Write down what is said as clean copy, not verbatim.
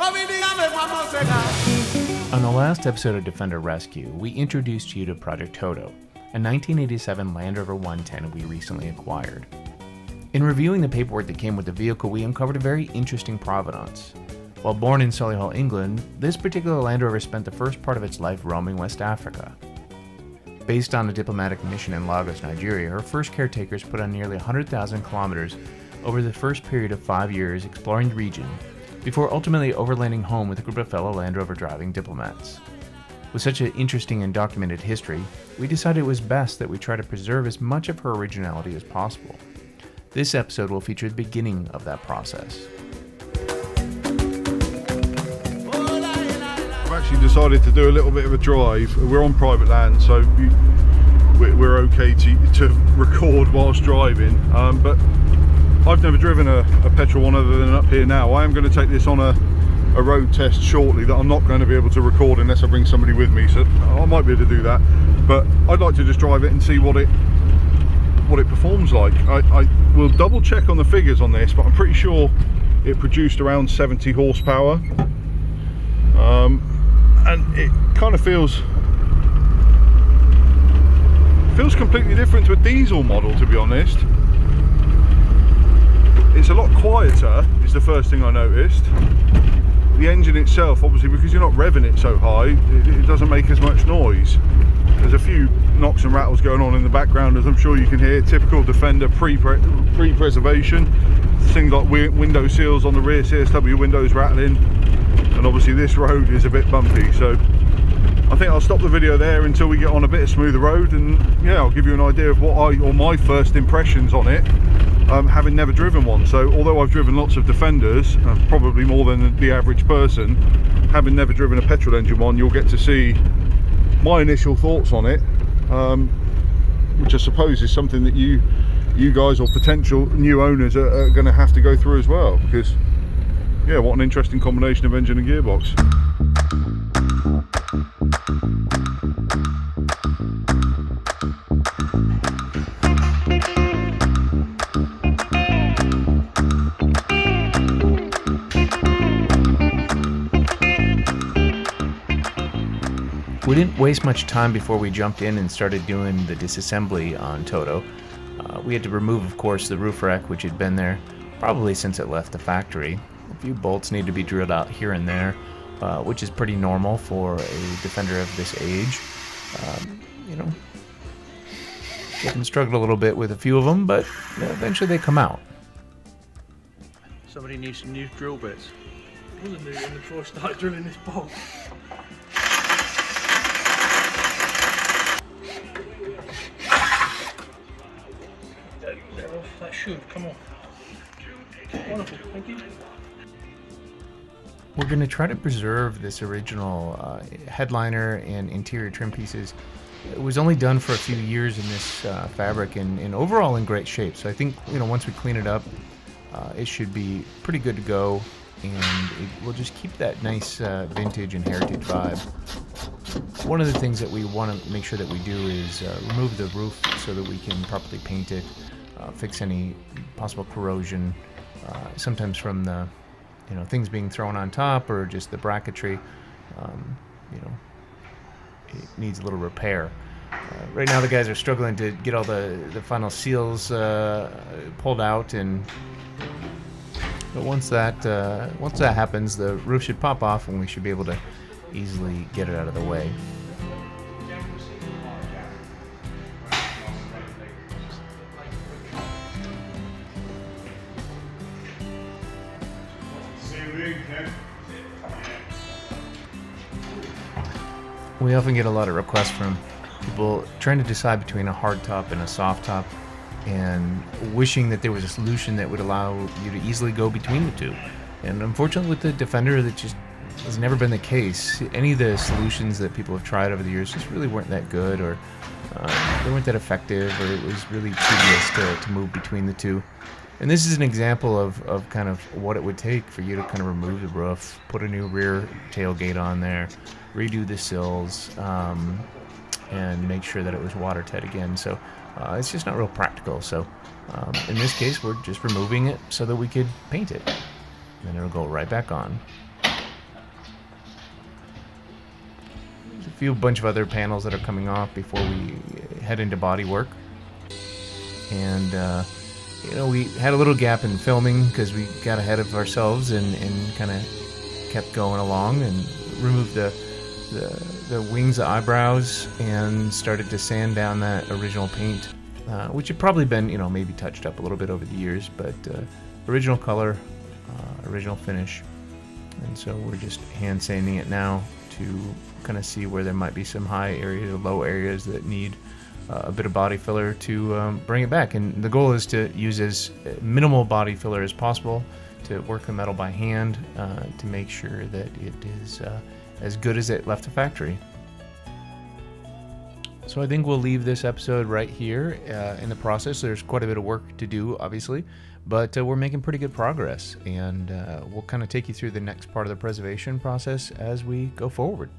On the last episode of Defender Rescue, we introduced you to Project Toto, a 1987 Land Rover 110 we recently acquired. In reviewing the paperwork that came with the vehicle, we uncovered a very interesting provenance. While born in Solihull, England, this particular Land Rover spent the first part of its life roaming West Africa. Based on a diplomatic mission in Lagos, Nigeria, her first caretakers put on nearly 100,000 kilometers over the first period of 5 years exploring the region, before ultimately overlanding home with a group of fellow Land Rover driving diplomats. With such an interesting and documented history, we decided it was best that we try to preserve as much of her originality as possible. This episode will feature the beginning of that process. I've actually decided to do a little bit of a drive. We're on private land, so we're okay to record whilst driving, but I've never driven a petrol one other than up here now. I am going to take this on a road test shortly that I'm not going to be able to record unless I bring somebody with me, so I might be able to do that, but I'd like to just drive it and see what it performs like. I will double check on the figures on this, but I'm pretty sure it produced around 70 horsepower, and it kind of feels completely different to a diesel model, to be honest. It's a lot quieter, is the first thing I noticed. The engine itself, obviously, because you're not revving it so high, it doesn't make as much noise. There's a few knocks and rattles going on in the background, as I'm sure you can hear. Typical Defender pre-preservation. Things like window seals on the rear CSW windows rattling. And obviously this road is a bit bumpy, so I think I'll stop the video there until we get on a bit of smoother road, and yeah, I'll give you an idea of my first impressions on it, having never driven one. So although I've driven lots of Defenders, probably more than the average person, having never driven a petrol engine one, you'll get to see my initial thoughts on it, which I suppose is something that you guys or potential new owners are going to have to go through as well, because yeah, what an interesting combination of engine and gearbox. We didn't waste much time before we jumped in and started doing the disassembly on Toto. We had to remove, of course, the roof rack, which had been there probably since it left the factory. A few bolts need to be drilled out here and there, which is pretty normal for a Defender of this age. You know, getting struggled a little bit with a few of them, but eventually they come out. Somebody needs some new drill bits. I wasn't doing it before I started drilling this bolt. That should come off. Wonderful, thank you. We're going to try to preserve this original headliner and interior trim pieces. It was only done for a few years in this fabric and overall in great shape. So I think, once we clean it up, it should be pretty good to go, and we'll just keep that nice vintage and heritage vibe. One of the things that we want to make sure that we do is remove the roof so that we can properly paint it, fix any possible corrosion, sometimes from the things being thrown on top or just the bracketry. It needs a little repair. Right now the guys are struggling to get all the final seals pulled out, but once that happens, the roof should pop off and we should be able to easily get it out of the way. We often get a lot of requests from people trying to decide between a hard top and a soft top, and wishing that there was a solution that would allow you to easily go between the two. And unfortunately with the Defender, that just has never been the case. Any of the solutions that people have tried over the years just really weren't that good, or they weren't that effective, or it was really tedious to move between the two. And this is an example of kind of what it would take for you to kind of remove the roof, put a new rear tailgate on there, redo the sills, and make sure that it was watertight again. So it's just not real practical. So in this case, we're just removing it so that we could paint it. And then it'll go right back on. bunch of other panels that are coming off before we head into body work. And we had a little gap in filming because we got ahead of ourselves and kind of kept going along and removed the wings, the eyebrows, and started to sand down that original paint, which had probably been, maybe touched up a little bit over the years, but original color, original finish. And so we're just hand sanding it now to kind of see where there might be some high areas or low areas that need a bit of body filler to bring it back. And the goal is to use as minimal body filler as possible to work the metal by hand to make sure that it is as good as it left the factory. So I think we'll leave this episode right here in the process. There's quite a bit of work to do, obviously, but we're making pretty good progress, and we'll kind of take you through the next part of the preservation process as we go forward.